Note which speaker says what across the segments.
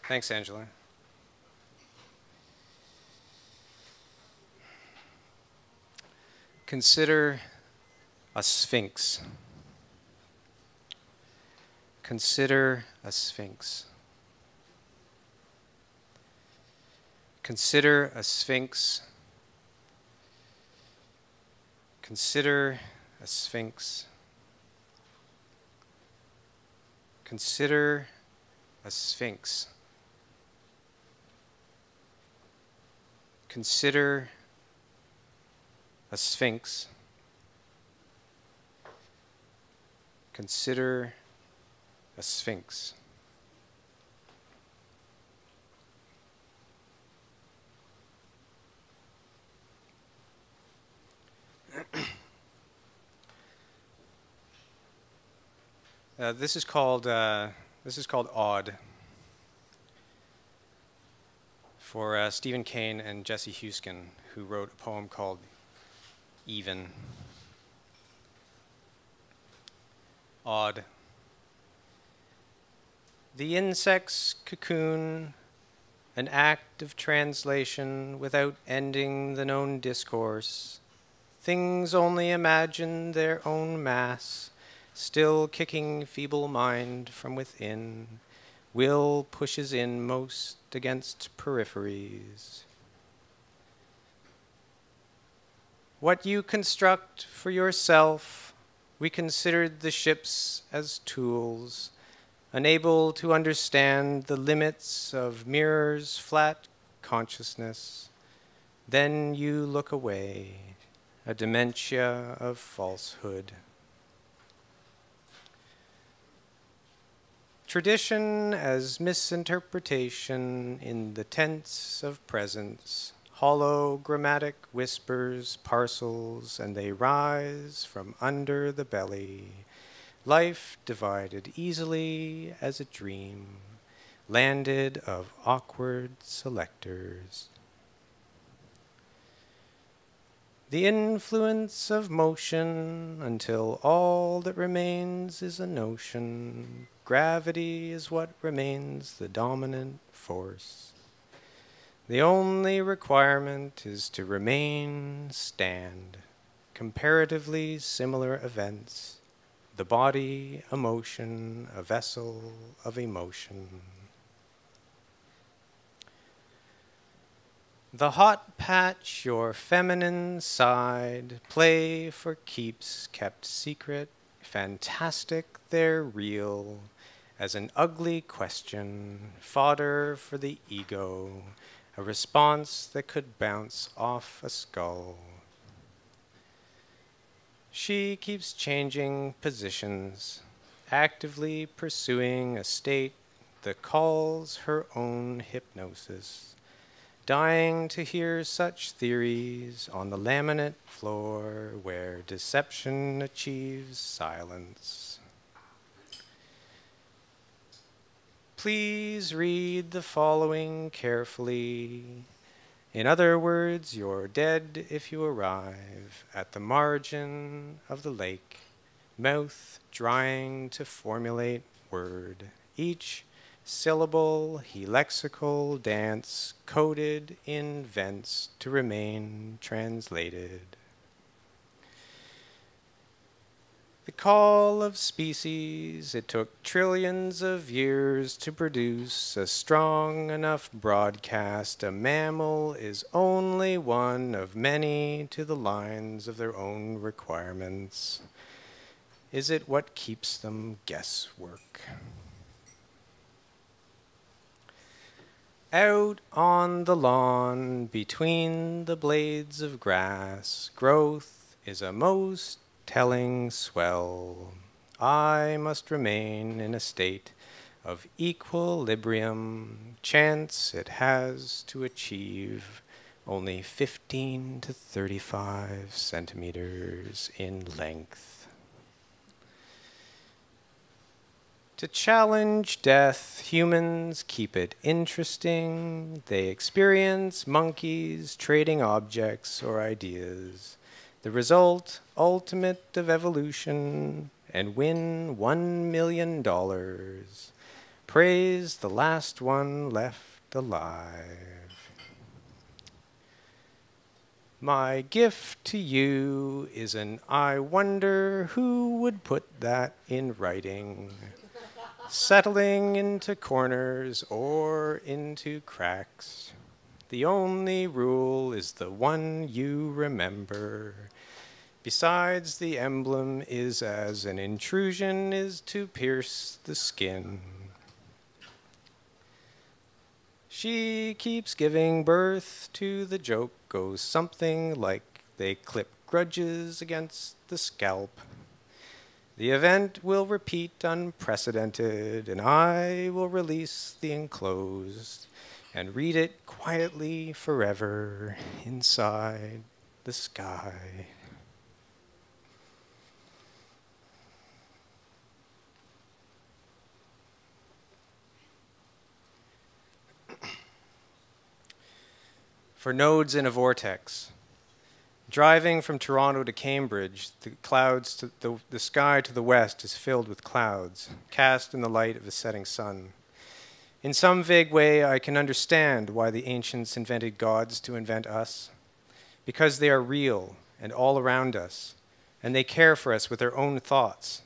Speaker 1: Thanks, Angela. Consider a sphinx. Consider a sphinx. Consider a sphinx. Consider a sphinx. Consider a sphinx. Consider a sphinx. Consider a sphinx. This is called Odd for Stephen Kane and Jesse Huskin, who wrote a poem called Even. Odd. The insect's cocoon, an act of translation without ending the known discourse. Things only imagine their own mass, still kicking feeble mind from within. Will pushes in most against peripheries. What you construct for yourself, we considered the ships as tools, unable to understand the limits of mirrors' flat consciousness. Then you look away, a dementia of falsehood. Tradition as misinterpretation in the tense of presence, hollow grammatic whispers, parcels, and they rise from under the belly. Life divided easily as a dream, landed of awkward selectors. The influence of motion until all that remains is a notion. Gravity is what remains the dominant force. The only requirement is to remain, stand. Comparatively similar events. The body, emotion, a vessel of emotion. The hot patch, your feminine side, play for keeps, kept secret, fantastic, they're real, as an ugly question, fodder for the ego, a response that could bounce off a skull. She keeps changing positions, actively pursuing a state that calls her own hypnosis, dying to hear such theories on the laminate floor where deception achieves silence. Please read the following carefully. In other words, you're dead if you arrive at the margin of the lake, mouth drying to formulate word, each syllable lexical dance coded in vents to remain translated. The call of species, it took trillions of years to produce a strong enough broadcast. A mammal is only one of many to the lines of their own requirements. Is it what keeps them guesswork? Out on the lawn, between the blades of grass, growth is a most telling swell. I must remain in a state of equilibrium. Chance it has to achieve only 15 to 35 centimeters in length. To challenge death, humans keep it interesting. They experience monkeys trading objects or ideas. The result, ultimate of evolution, and win $1 million. praise the last one left alive. My gift to you is an I wonder who would put that in writing, settling into corners or into cracks. The only rule is the one you remember. Besides, the emblem is as an intrusion is to pierce the skin. She keeps giving birth to the joke goes something like they clip grudges against the scalp. The event will repeat unprecedented, and I will release the enclosed and read it quietly forever inside the sky. For nodes in a vortex. Driving from Toronto to Cambridge, the sky to the west is filled with clouds, cast in the light of the setting sun. In some vague way, I can understand why the ancients invented gods to invent us, because they are real and all around us, and they care for us with their own thoughts.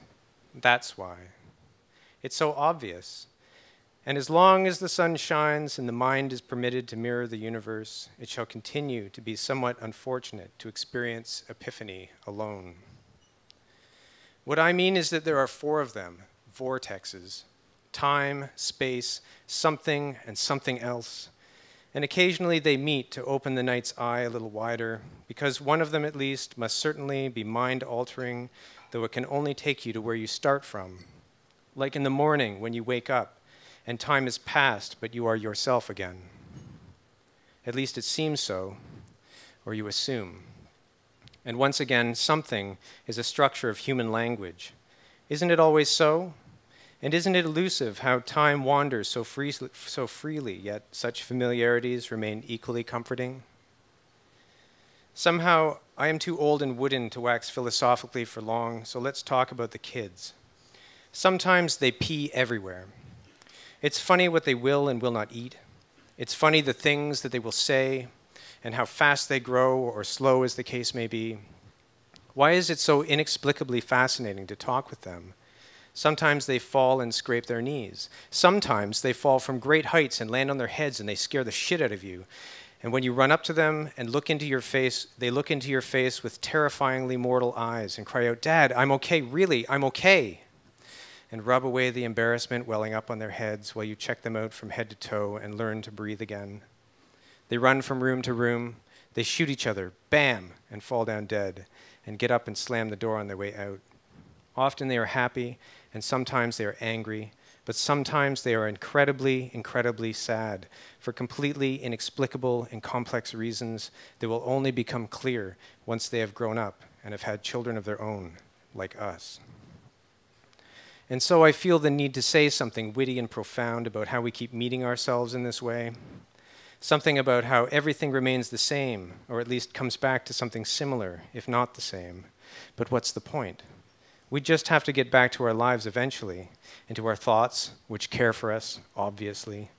Speaker 1: That's why. It's so obvious. And as long as the sun shines and the mind is permitted to mirror the universe, it shall continue to be somewhat unfortunate to experience epiphany alone. What I mean is that there are 4 of them, vortexes: time, space, something, and something else. And occasionally they meet to open the night's eye a little wider, because one of them at least must certainly be mind-altering, though it can only take you to where you start from. Like in the morning when you wake up, and time has passed, but you are yourself again. At least it seems so, or you assume. And once again, something is a structure of human language. Isn't it always so? And isn't it elusive how time wanders so freely, yet such familiarities remain equally comforting? Somehow, I am too old and wooden to wax philosophically for long, so let's talk about the kids. Sometimes they pee everywhere. It's funny what they will and will not eat. It's funny the things that they will say and how fast they grow or slow as the case may be. Why is it so inexplicably fascinating to talk with them? Sometimes they fall and scrape their knees. Sometimes they fall from great heights and land on their heads and they scare the shit out of you. And when you run up to them and look into your face, they look into your face with terrifyingly mortal eyes and cry out, "Dad, I'm okay, really, I'm okay," and rub away the embarrassment welling up on their heads while you check them out from head to toe and learn to breathe again. They run from room to room. They shoot each other, bam, and fall down dead, and get up and slam the door on their way out. Often they are happy, and sometimes they are angry, but sometimes they are incredibly, incredibly sad for completely inexplicable and complex reasons that will only become clear once they have grown up and have had children of their own, like us. And so I feel the need to say something witty and profound about how we keep meeting ourselves in this way. Something about how everything remains the same, or at least comes back to something similar, if not the same. But what's the point? We just have to get back to our lives eventually, and to our thoughts, which care for us, obviously,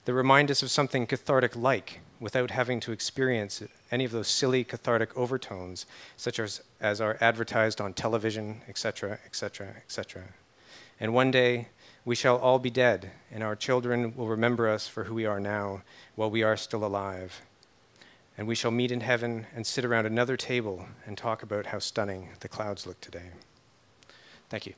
Speaker 1: that remind us of something cathartic-like, without having to experience any of those silly cathartic overtones, such as are advertised on television, etc., etc., etc. And one day, we shall all be dead, and our children will remember us for who we are now, while we are still alive. And we shall meet in heaven and sit around another table and talk about how stunning the clouds look today. Thank you.